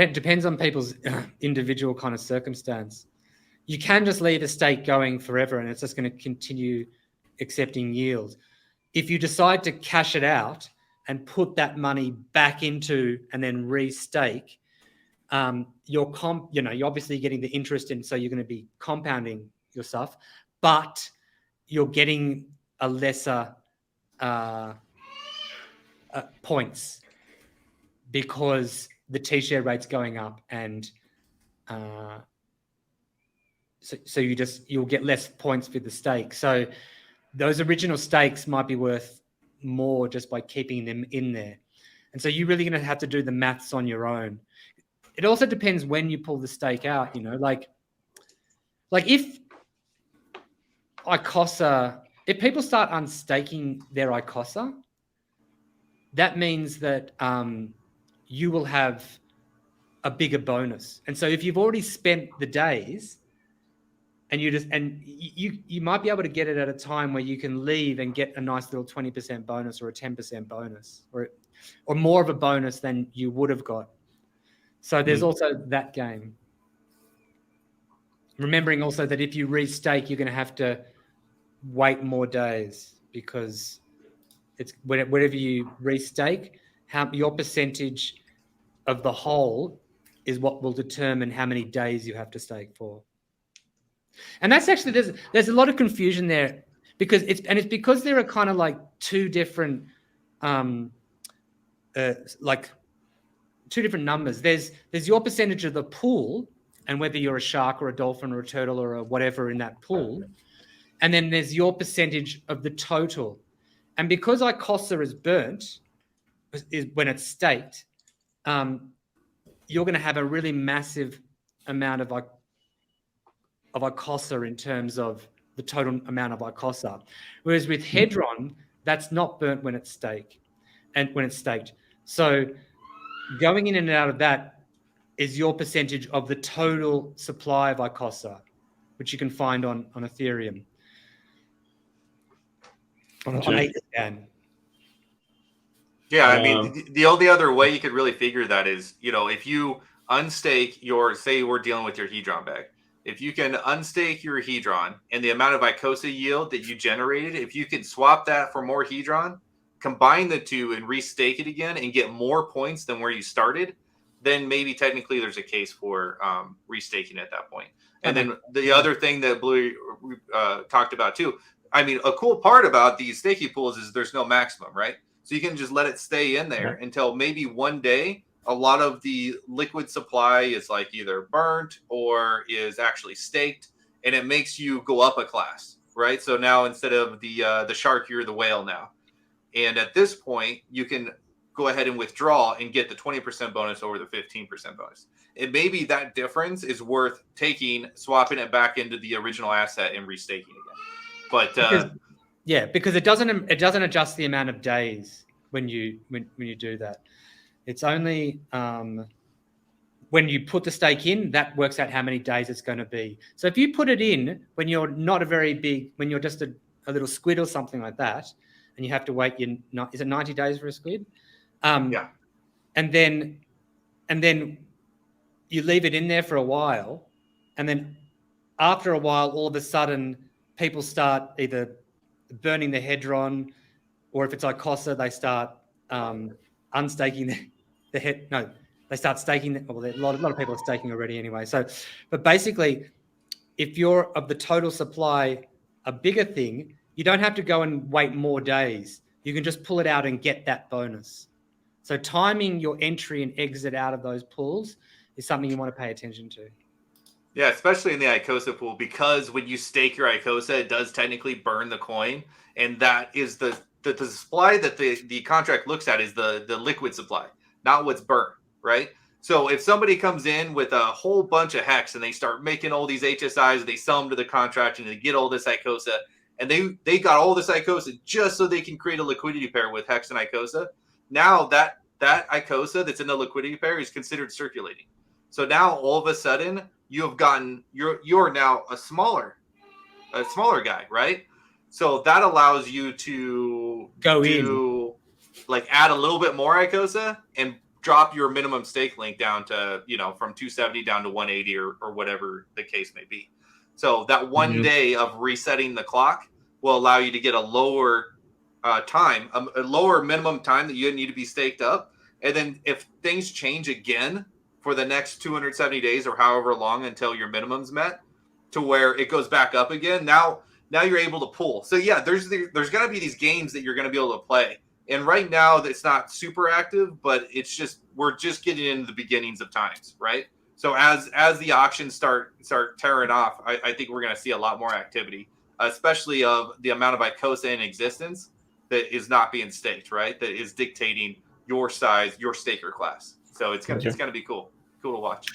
It depends on people's individual kind of circumstance. You can just leave a stake going forever and it's just going to continue accepting yield. If you decide to cash it and put that money back into and then restake, you're obviously getting the interest in, so you're going to be compounding your stuff, but you're getting a lesser points because the T-share rate's going up, and so you'll get less points for the stake. So those original stakes might be worth more just by keeping them in there. And so you're really going to have to do the maths on your own. It also depends when you pull the stake out, like if Icosa, if people start unstaking their Icosa, that means that you will have a bigger bonus. And so if you've already spent the days and you might be able to get it at a time where you can leave and get a nice little 20% bonus or a 10% bonus or more of a bonus than you would have got. So there's also that game. Remembering also that if you restake, you're going to have to wait more days because it's whenever you restake, your percentage of the whole is what will determine how many days you have to stake for. And that's actually, there's a lot of confusion there because it's because there are kind of like two different numbers. There's your percentage of the pool and whether you're a shark or a dolphin or a turtle or a whatever in that pool. And then there's your percentage of the total. And because Icosa is burnt, is when it's staked, you're going to have a really massive amount of Icosa in terms of the total amount of Icosa. Whereas with Hedron, that's not burnt when it's staked. So going in and out of that is your percentage of the total supply of Icosa, which you can find on Ethereum. On Ethereum. Yeah, I mean, the only other way you could really figure that is, if you unstake say we're dealing with your Hedron bag. If you can unstake your Hedron and the amount of Icosa yield that you generated, if you could swap that for more Hedron, combine the two and restake it again and get more points than where you started, then maybe technically there's a case for restaking at that point. And then the other thing that Blue talked about too, I mean, a cool part about these staking pools is there's no maximum, right? So you can just let it stay in there until maybe one day a lot of the liquid supply is like either burnt or is actually staked, and it makes you go up a class, right? So now instead of the shark, you're the whale now. And at this point, you can go ahead and withdraw and get the 20% bonus over the 15% bonus. And maybe that difference is worth swapping it back into the original asset and restaking again. But because it doesn't adjust the amount of days when you do that. It's only when you put the stake in, that works out how many days it's going to be. So if you put it in when you're not when you're just a little squid or something like that, and you have to wait, is it 90 days for a squid? Yeah. And then you leave it in there for a while, and then after a while, all of a sudden, people start either burning the Hedron, or if it's Icosa, they start unstaking the head. No, they start staking. Well, a lot of people are staking already anyway. So, but basically, if you're of the total supply a bigger thing, you don't have to go and wait more days. You can just pull it out and get that bonus. So timing your entry and exit out of those pools is something you want to pay attention to. Yeah, especially in the Icosa pool, because when you stake your Icosa, it does technically burn the coin, and that is the supply that the contract looks at is the liquid supply, not what's burnt, right? So if somebody comes in with a whole bunch of hex and they start making all these HSIs, they sell them to the contract and they get all this Icosa, and they got all this Icosa just so they can create a liquidity pair with hex and Icosa. Now that Icosa that's in the liquidity pair is considered circulating. So now all of a sudden you have gotten you're now a smaller guy, right? So that allows you to go in, like add a little bit more Icosa and drop your minimum stake link down to, from 270 down to 180 or whatever the case may be. So that one day of resetting the clock will allow you to get a lower time, a lower minimum time that you need to be staked up. And then if things change again for the next 270 days or however long until your minimum's met, to where it goes back up again, now you're able to pull. So yeah, there's going to be these games that you're going to be able to play. And right now it's not super active, but we're just getting into the beginnings of times, right? So as the auctions start tearing off, I think we're going to see a lot more activity, especially of the amount of Icosa in existence that is not being staked, right? That is dictating your size, your staker class. So it's gonna be cool to watch.